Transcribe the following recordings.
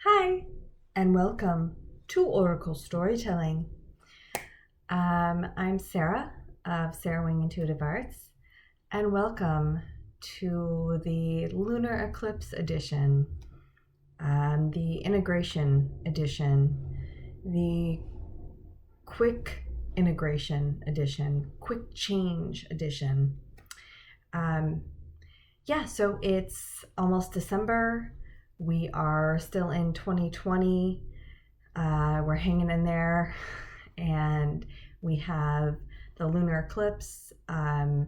Hi, and welcome to Oracle Storytelling. I'm Sarah of Sarah Wing Intuitive Arts, and welcome to the Lunar Eclipse edition, the Integration edition, the Quick Integration edition, Quick Change edition. So it's almost December. We are still in 2020. We're hanging in there, and we have the lunar eclipse from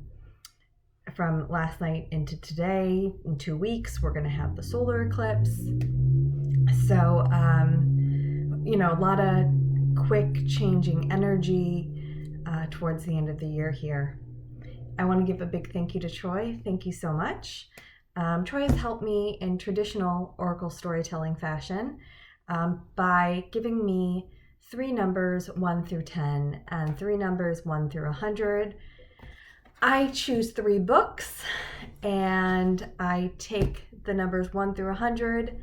last night into today. In 2 weeks, we're going to have the solar eclipse. So, a lot of quick changing energy towards the end of the year here. I want to give a big thank you to Troy. Thank you so much. Troy has helped me in traditional Oracle storytelling fashion by giving me 3 numbers 1 through 10 and 3 numbers 1 through 100. I choose 3 books and I take the numbers 1 through 100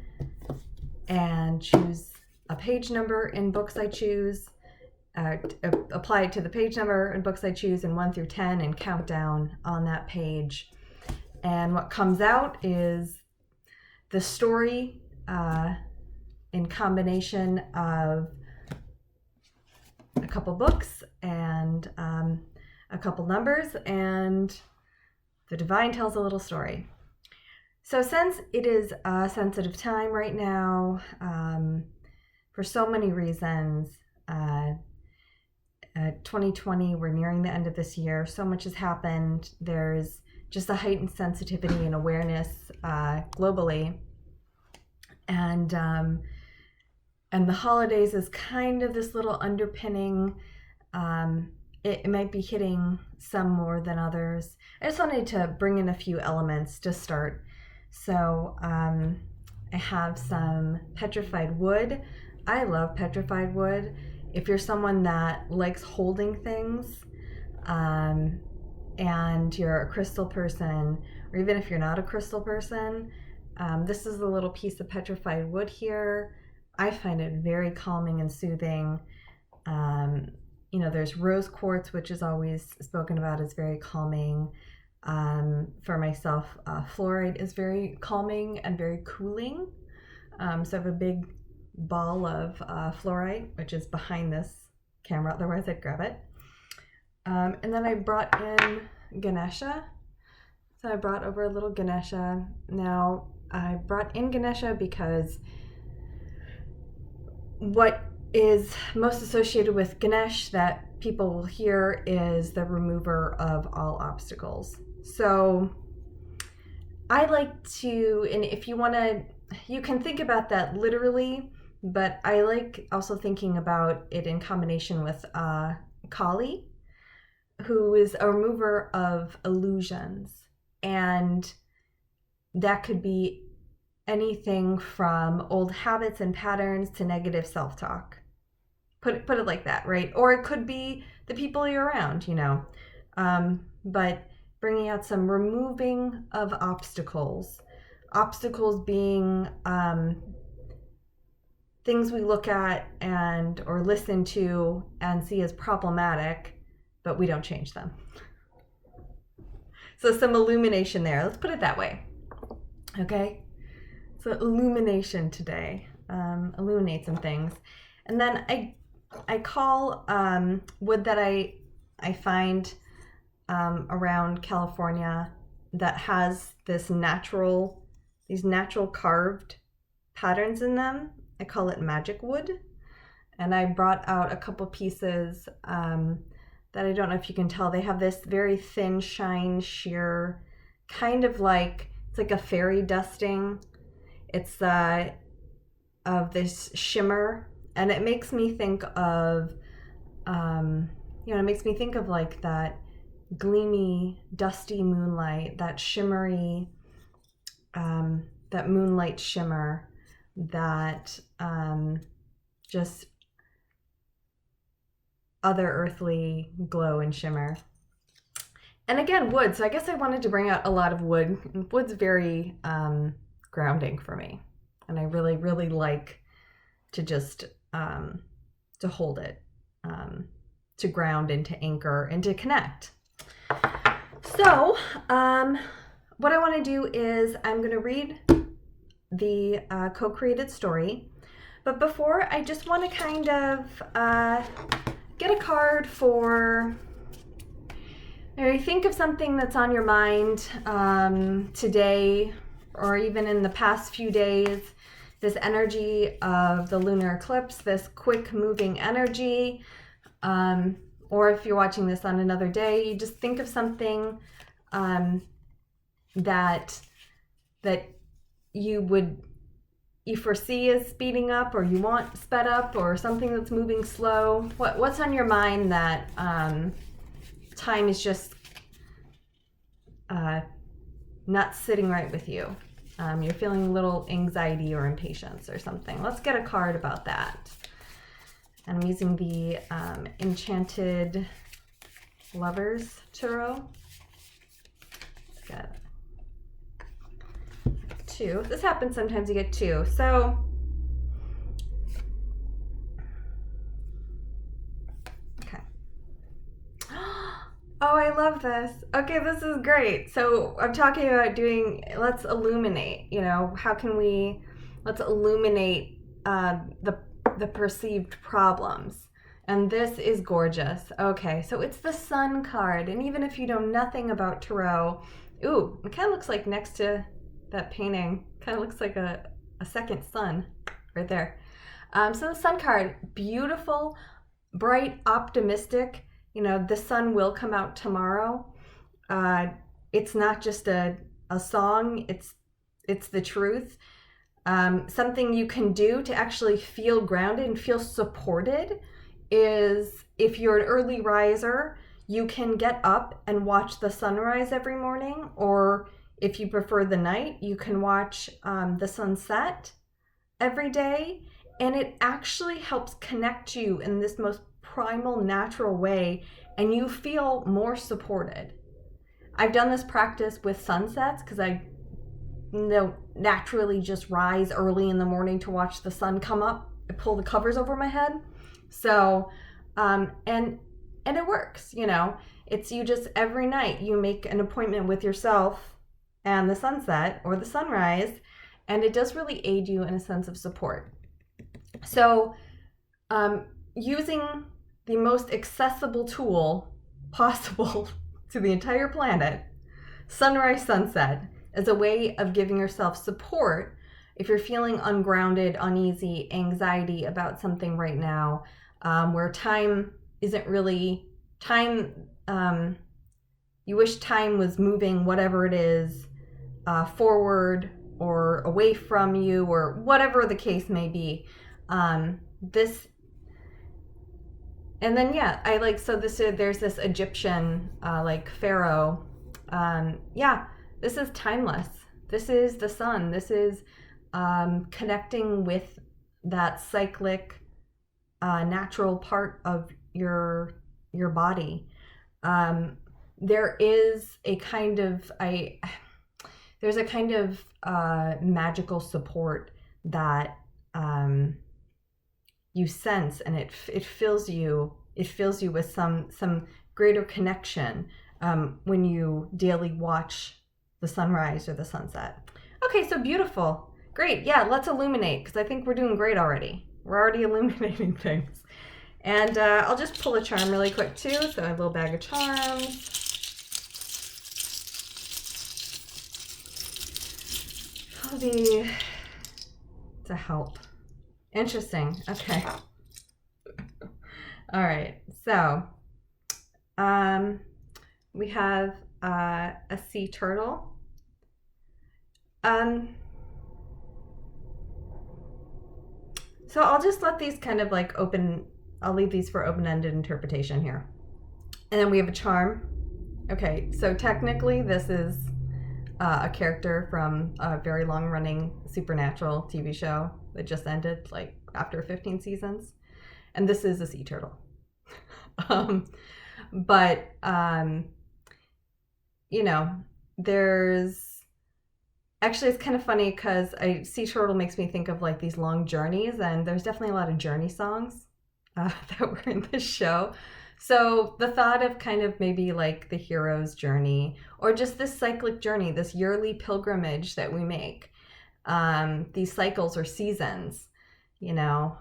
and choose a page number in books I choose, apply it to the page number in books I choose, and 1 through 10, and count down on that page. And what comes out is the story in combination of a couple books and a couple numbers, and the divine tells a little story. So since it is a sensitive time right now, for so many reasons, 2020, we're nearing the end of this year. So much has happened. There's just a heightened sensitivity and awareness globally. And the holidays is kind of this little underpinning. It might be hitting some more than others. I just wanted to bring in a few elements to start. So I have some petrified wood. I love petrified wood. If you're someone that likes holding things, and you're a crystal person, or even if you're not a crystal person, this is a little piece of petrified wood here. I find it very calming and soothing. There's rose quartz, which is always spoken about as very calming. For myself, fluorite is very calming and very cooling. So I have a big ball of fluorite, which is behind this camera, otherwise I'd grab it. And then I brought in Ganesha. So I brought over a little Ganesha. Now, I brought in Ganesha because what is most associated with Ganesh that people will hear is the remover of all obstacles. So I like to, and if you want to, you can think about that literally, but I like also thinking about it in combination with Kali, who is a remover of illusions. And that could be anything from old habits and patterns to negative self-talk. Put it like that, right? Or it could be the people you're around, but bringing out some removing of obstacles. Obstacles being things we look at and or listen to and see as problematic, but we don't change them. So some illumination there. Let's put it that way. Okay? So illumination today. Illuminate some things. And then I call wood that I find around California that has these natural carved patterns in them. I call it magic wood. And I brought out a couple pieces that I don't know if you can tell. They have this very thin shine sheer, kind of like, it's like a fairy dusting. It's of this shimmer, and it makes me think of, it makes me think of like that gleamy, dusty moonlight, that shimmery, that moonlight shimmer, that just other earthly glow and shimmer. And again, wood. So I guess I wanted to bring out a lot of wood. Wood's very grounding for me. And I really, really like to just to hold it, to ground and to anchor and to connect. So what I want to do is I'm going to read the co-created story. But before, I just want to kind of get a card for, maybe think of something that's on your mind today, or even in the past few days, this energy of the lunar eclipse, this quick moving energy, or if you're watching this on another day, you just think of something that you foresee as speeding up, or you want sped up, or something that's moving slow. What's on your mind that time is just not sitting right with you? You're feeling a little anxiety or impatience or something. Let's get a card about that. And I'm using the Enchanted Lovers Tarot. Let's get two. This happens sometimes, you get two. So okay. Oh, I love this. Okay, this is great. So I'm talking about let's illuminate, how can let's illuminate the perceived problems. And this is gorgeous. Okay, so it's the Sun card. And even if you know nothing about tarot, ooh, it kind of looks like next to that painting, kind of looks like a second sun right there. So the Sun card, beautiful, bright, optimistic. The sun will come out tomorrow. It's not just a song, it's the truth. Something you can do to actually feel grounded and feel supported is, if you're an early riser, you can get up and watch the sunrise every morning, or if you prefer the night, you can watch the sunset every day, and it actually helps connect you in this most primal, natural way, and you feel more supported. I've done this practice with sunsets because I naturally just rise early in the morning to watch the sun come up. I pull the covers over my head. So, and it works, it's you just every night you make an appointment with yourself and the sunset or the sunrise, and it does really aid you in a sense of support. So, using the most accessible tool possible to the entire planet, sunrise, sunset, as a way of giving yourself support if you're feeling ungrounded, uneasy, anxiety about something right now, where time isn't really time. You wish time was moving, whatever it is, forward or away from you, or whatever the case may be. This, and then there's this Egyptian pharaoh. This is timeless. This is the sun. This is connecting with that cyclic, natural part of your body. There is a kind of magical support that you sense, and it fills you with some greater connection when you daily watch the sunrise or the sunset. Okay, so beautiful. Great. Yeah, let's illuminate, because I think we're doing great already. We're already illuminating things. And I'll just pull a charm really quick too. So I have a little bag of charms. I'll be to help. Interesting. Okay. All right. So we have a sea turtle. So I'll just let these kind of open. I'll leave these for open-ended interpretation here. And then we have a charm. Okay, so technically this is a character from a very long-running Supernatural TV show that just ended after 15 seasons. And this is a sea turtle. There's Actually, it's kind of funny because sea turtle makes me think of like these long journeys, and there's definitely a lot of journey songs that were in this show. So the thought of kind of maybe like the hero's journey, or just this cyclic journey, this yearly pilgrimage that we make, these cycles or seasons, you know,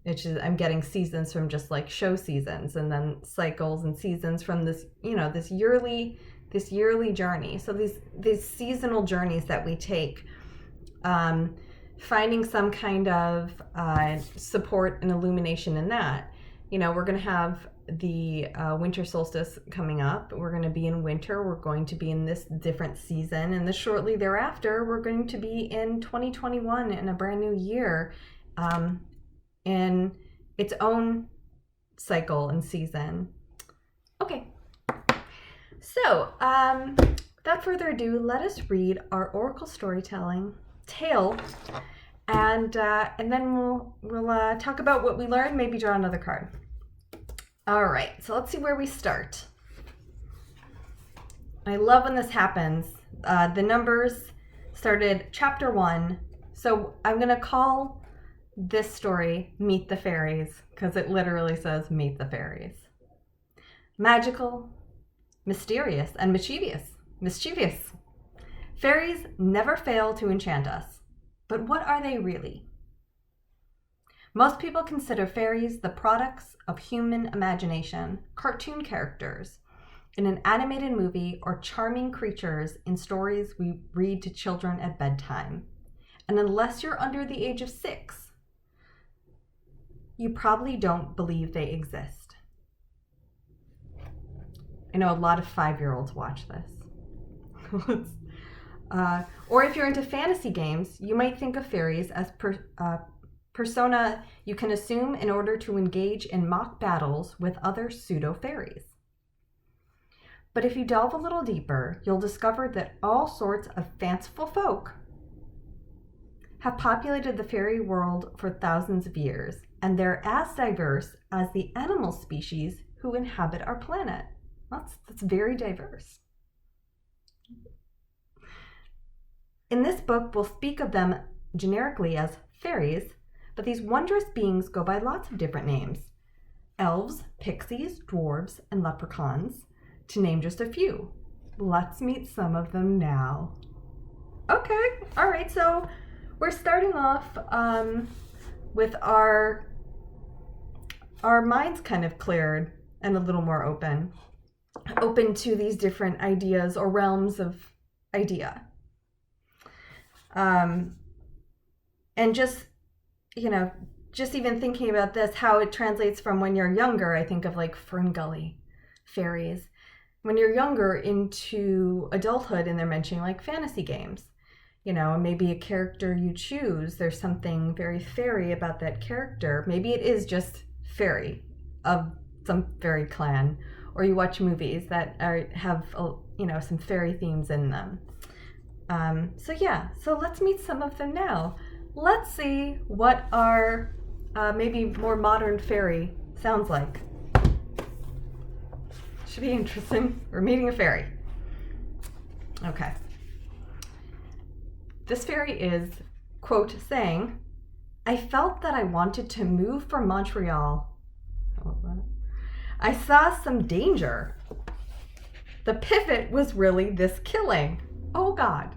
which is, I'm getting seasons from just like show seasons, and then cycles and seasons from this, you know, this yearly journey. So these seasonal journeys that we take, finding some kind of support and illumination in that. You know, we're going to have the winter solstice coming up. We're going to be in winter. We're going to be in this different season, and then shortly thereafter, we're going to be in 2021 in a brand new year, in its own cycle and season. Okay. So, without further ado, let us read our oracle storytelling tale, and then we'll talk about what we learned. Maybe draw another card. All right, so let's see where we start. I love when this happens. The numbers started chapter 1, so I'm gonna call this story "Meet the Fairies" because it literally says "Meet the Fairies." Magical, mysterious, and mischievous. Fairies never fail to enchant us. But what are they really? Most people consider fairies the products of human imagination, cartoon characters in an animated movie, or charming creatures in stories we read to children at bedtime. And unless you're under the age of 6, you probably don't believe they exist. I know a lot of 5-year-olds watch this. Or if you're into fantasy games, you might think of fairies as persona you can assume in order to engage in mock battles with other pseudo-fairies. But if you delve a little deeper, you'll discover that all sorts of fanciful folk have populated the fairy world for thousands of years, and they're as diverse as the animal species who inhabit our planet. That's very diverse. In this book, we'll speak of them generically as fairies, but these wondrous beings go by lots of different names: elves, pixies, dwarves, and leprechauns, to name just a few. Let's meet some of them now. Okay, all right, so we're starting off with our minds kind of cleared and a little more open to these different ideas or realms of idea. And just, you know, just even thinking about this, how it translates from when you're younger, I think of like Ferngully fairies. When you're younger into adulthood, and they're mentioning like fantasy games, you know, maybe a character you choose, there's something very fairy about that character. Maybe it is just fairy of some fairy clan, or you watch movies that have, you know, some fairy themes in them. So let's meet some of them now. Let's see what our maybe more modern fairy sounds like. Should be interesting. We're meeting a fairy. Okay. This fairy is, quote, saying, "I felt that I wanted to move from Montreal. I saw some danger. The pivot was really this killing. Oh God.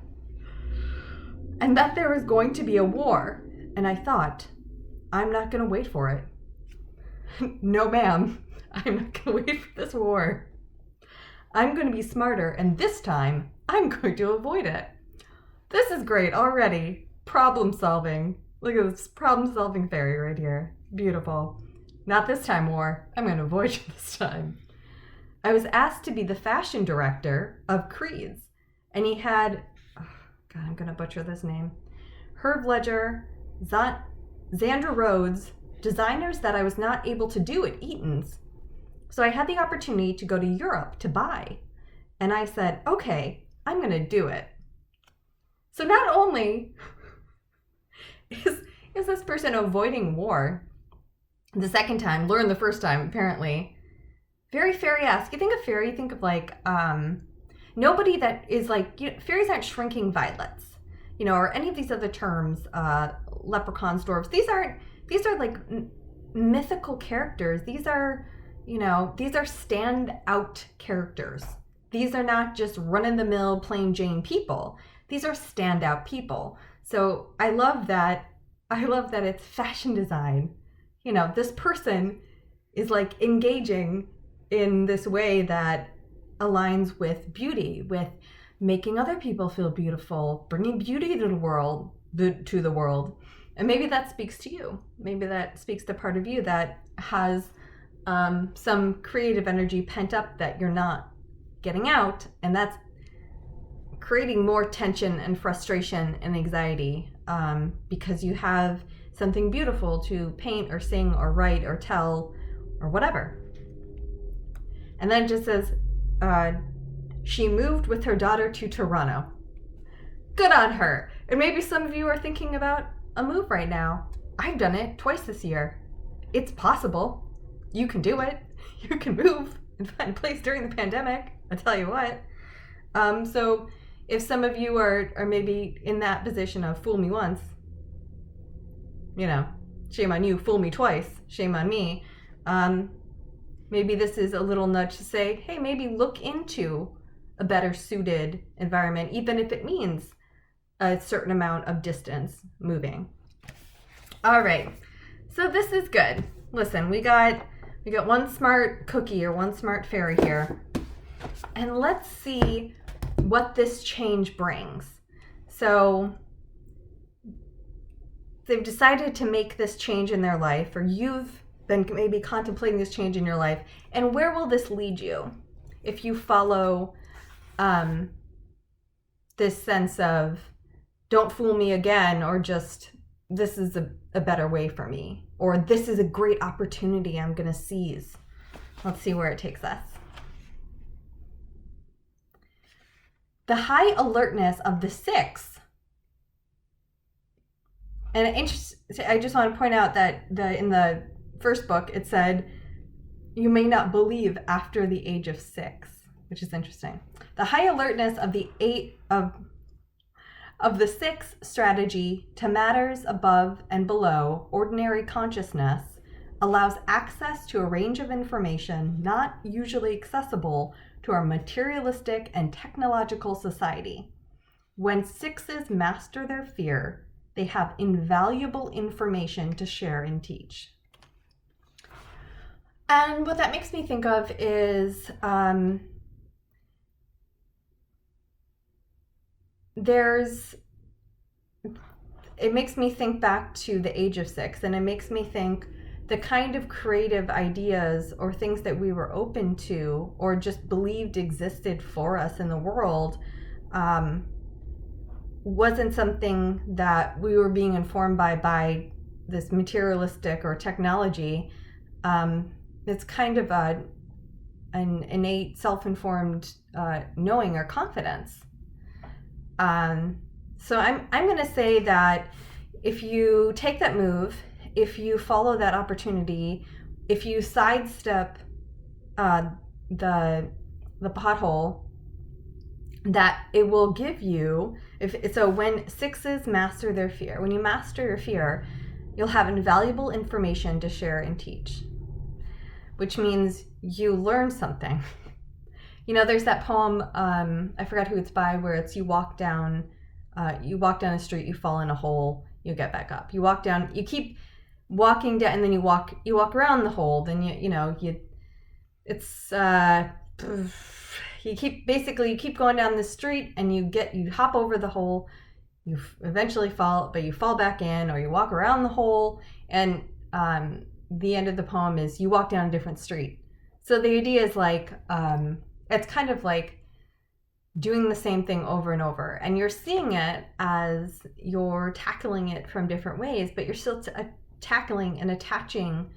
And that there was going to be a war. And I thought, I'm not going to wait for it. No, ma'am, I'm not going to wait for this war. I'm going to be smarter, and this time, I'm going to avoid it." This is great already. Problem solving. Look at this problem solving fairy right here. Beautiful. Not this time, war. I'm going to avoid you this time. I was asked to be the fashion director of Creed's, and he had, oh God, I'm going to butcher this name, Herb Ledger, Zandra Rhodes, designers that I was not able to do at Eaton's. So I had the opportunity to go to Europe to buy. And I said, okay, I'm going to do it. So not only is this person avoiding war the second time, learned the first time apparently, very fairy-esque. You think of fairy, you think of like, nobody that is like, fairies aren't shrinking violets, or any of these other terms, leprechauns, dwarves. These are like mythical characters. These are, these are stand out characters. These are not just run-of-the-mill plain Jane people. These are standout people. So I love that it's fashion design. This person is like engaging in this way that aligns with beauty, with making other people feel beautiful, bringing beauty to the world. And maybe that speaks to you. Maybe that speaks to part of you that has some creative energy pent up that you're not getting out, and that's creating more tension and frustration and anxiety because you have something beautiful to paint or sing or write or tell or whatever. And then it just says, she moved with her daughter to Toronto. Good on her. And maybe some of you are thinking about a move right now. I've done it twice this year. It's possible. You can do it. You can move and find a place during the pandemic. I'll tell you what. So if some of you are maybe in that position of fool me once, shame on you. Fool me twice, shame on me. Maybe this is a little nudge to say, hey, maybe look into a better suited environment, even if it means a certain amount of distance moving. All right, so this is good. Listen, we got one smart cookie or one smart fairy here, and let's see what this change brings. So they've decided to make this change in their life, or you've been maybe contemplating this change in your life, and where will this lead you if you follow this sense of don't fool me again, or just this is a better way for me, or this is a great opportunity I'm going to seize. Let's see where it takes us. The high alertness of the six. And I just want to point out that in the first book it said you may not believe after the age of 6, which is interesting. The high alertness of the the 6 strategy to matters above and below ordinary consciousness allows access to a range of information not usually accessible to our materialistic and technological society. When 6s master their fear, they have invaluable information to share and teach. And what that makes me think of is it makes me think back to the age of 6, and it makes me think the kind of creative ideas or things that we were open to or just believed existed for us in the world wasn't something that we were being informed by this materialistic or technology. It's kind of an innate self-informed knowing or confidence. So I'm going to say that if you take that move, if you follow that opportunity, if you sidestep the pothole, that it will give you, when 6s master their fear, when you master your fear, you'll have invaluable information to share and teach, which means you learn something. There's that poem, I forgot who it's by, where it's you walk down a street, you fall in a hole, you get back up. You keep walking down, and then you walk around the hole, then you keep going down the street, and you hop over the hole, you eventually fall, but you fall back in, or you walk around the hole, and the end of the poem is you walk down a different street. So the idea is like, it's kind of like doing the same thing over and over, and you're seeing it as you're tackling it from different ways, but you're still tackling and attaching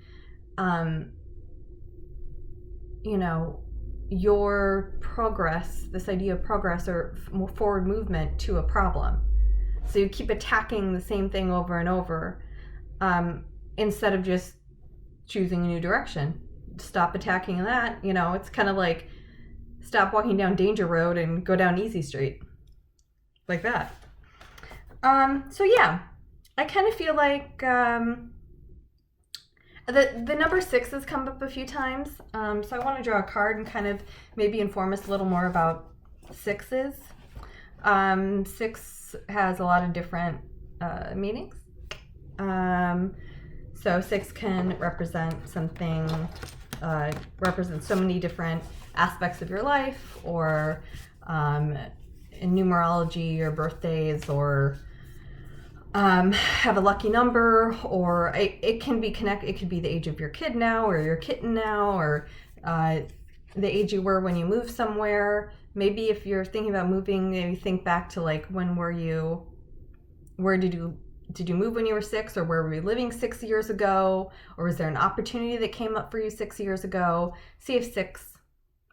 your progress, this idea of progress or forward movement, to a problem. So you keep attacking the same thing over and over, instead of just choosing a new direction. Stop attacking that. It's kind of like stop walking down Danger Road and go down Easy Street. Like that. So yeah, I kind of feel like the number 6 has come up a few times. So I want to draw a card and kind of maybe inform us a little more about 6s. 6 has a lot of different meanings. So 6 can represent something, represent so many different aspects of your life, or in numerology, your birthdays, or have a lucky number, or it can be connected. It could be the age of your kid now, or your kitten now, or the age you were when you moved somewhere. Maybe if you're thinking about moving, maybe think back to like, when were you, where did you move when you were 6, or where were you living 6 years ago, or was there an opportunity that came up for you 6 years ago? See if 6,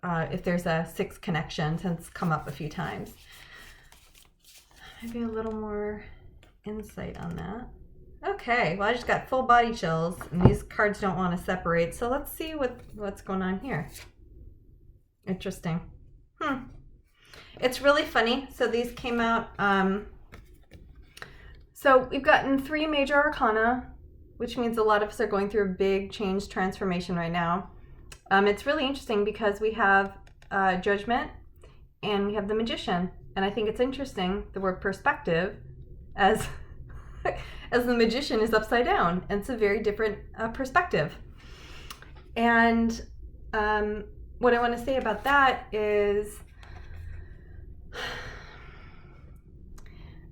if there's a 6 connection, since it's come up a few times. Maybe a little more insight on that. Okay, well, I just got full body chills, and these cards don't want to separate, so let's see what's going on here. Interesting. It's really funny. So these came out, so we've gotten 3 major arcana, which means a lot of us are going through a big change transformation right now. It's really interesting because we have Judgment and we have the Magician, and I think it's interesting, the word perspective, as the Magician is upside down, and it's a very different perspective. And what I want to say about that is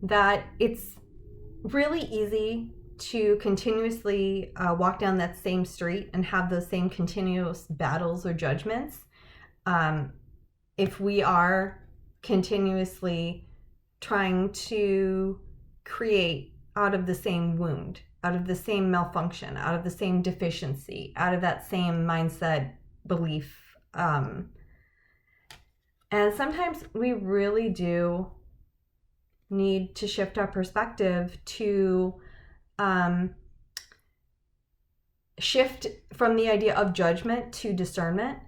that it's really easy to continuously walk down that same street and have those same continuous battles or judgments. If we are continuously trying to create out of the same wound, out of the same malfunction, out of the same deficiency, out of that same mindset, belief. And sometimes we really do need to shift our perspective to shift from the idea of judgment to discernment.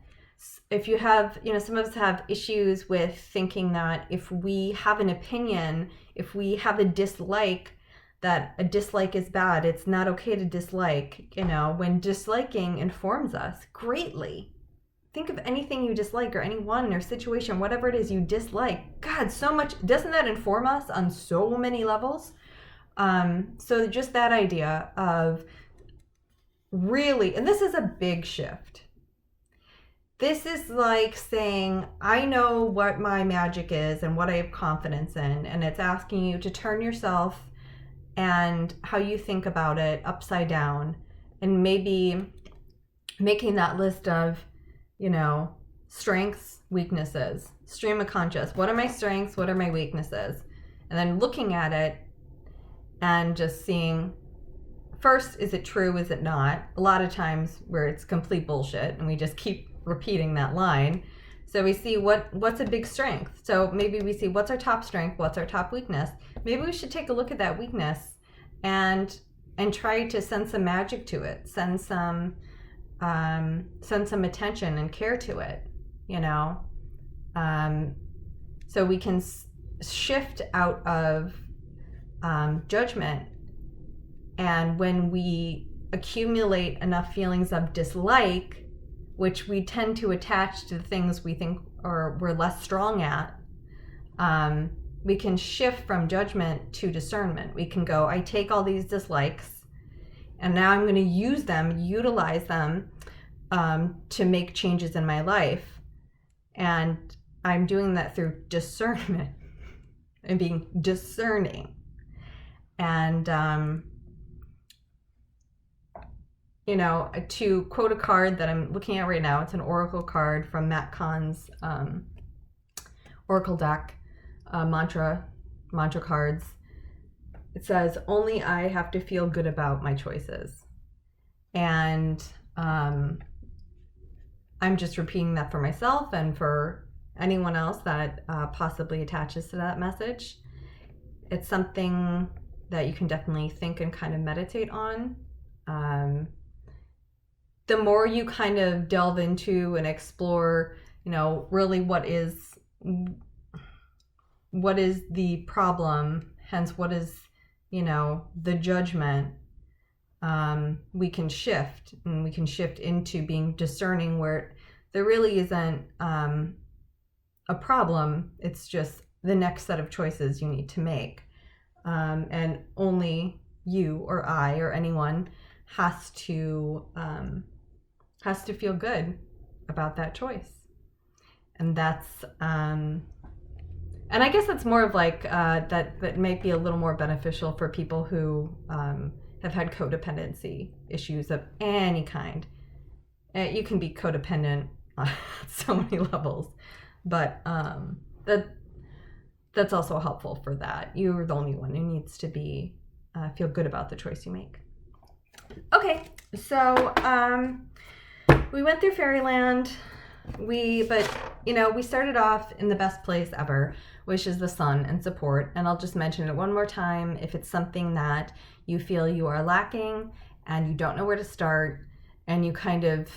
If you have, some of us have issues with thinking that if we have an opinion, if we have a dislike, that a dislike is bad. It's not okay to dislike, when disliking informs us greatly. Think of anything you dislike, or anyone or situation, whatever it is you dislike. God, so much. Doesn't that inform us on so many levels? So just that idea of really, and this is a big shift. This is like saying, I know what my magic is and what I have confidence in, and it's asking you to turn yourself and how you think about it upside down, and maybe making that list of, strengths, weaknesses, stream of conscious. What are my strengths? What are my weaknesses? And then looking at it and just seeing, first, is it true? Is it not? A lot of times where it's complete bullshit and we just keep repeating that line. So we see what's a big strength. So maybe we see what's our top strength, what's our top weakness. Maybe we should take a look at that weakness and try to send some magic to it, send some attention and care to it, so we can shift out of judgment. And when we accumulate enough feelings of dislike, which we tend to attach to the things we think or we're less strong at, we can shift from judgment to discernment. We can go, I take all these dislikes, and now I'm going to utilize them to make changes in my life. And I'm doing that through discernment and being discerning. And, to quote a card that I'm looking at right now, it's an oracle card from Matt Kahn's oracle deck, mantra cards. It says, only I have to feel good about my choices. And I'm just repeating that for myself and for anyone else that possibly attaches to that message. It's something that you can definitely think and kind of meditate on. The more you kind of delve into and explore, really what is the problem, hence what is, the judgment. We can shift, and we can shift into being discerning where there really isn't a problem. It's just the next set of choices you need to make. And only you or I or anyone has to feel good about that choice. And that's and I guess that's more of like that might be a little more beneficial for people who have had codependency issues of any kind. You can be codependent on so many levels, but that's also helpful for that. You're the only one who needs to feel good about the choice you make. Okay, so we went through Fairyland. We started off in the best place ever, which is the sun and support. And I'll just mention it one more time. If it's something that you feel you are lacking and you don't know where to start, and you kind of,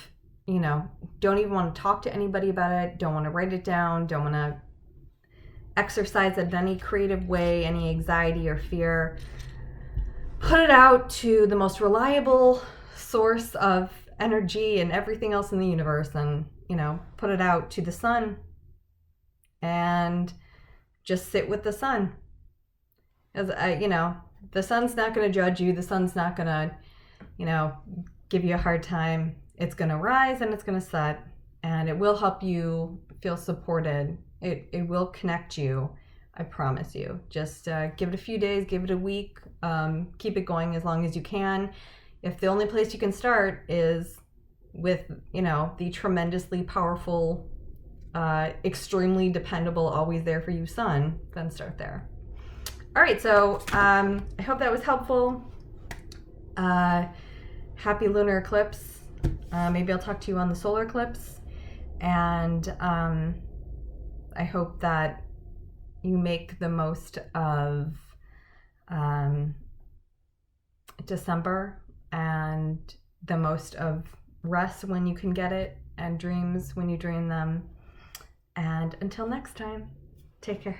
don't even want to talk to anybody about it, don't want to write it down, don't want to exercise it in any creative way, any anxiety or fear, put it out to the most reliable source of energy and everything else in the universe, and put it out to the sun and just sit with the sun. As the sun's not going to judge you. The sun's not going to, give you a hard time. It's going to rise and it's going to set, and it will help you feel supported. It will connect you. I promise you. Just give it a few days, give it a week, keep it going as long as you can. If the only place you can start is with, the tremendously powerful, extremely dependable, always there for you sun, then start there. All right, so I hope that was helpful. Happy lunar eclipse. Maybe I'll talk to you on the solar eclipse. And I hope that you make the most of December, and the most of rest when you can get it, and dreams when you dream them. And until next time, take care.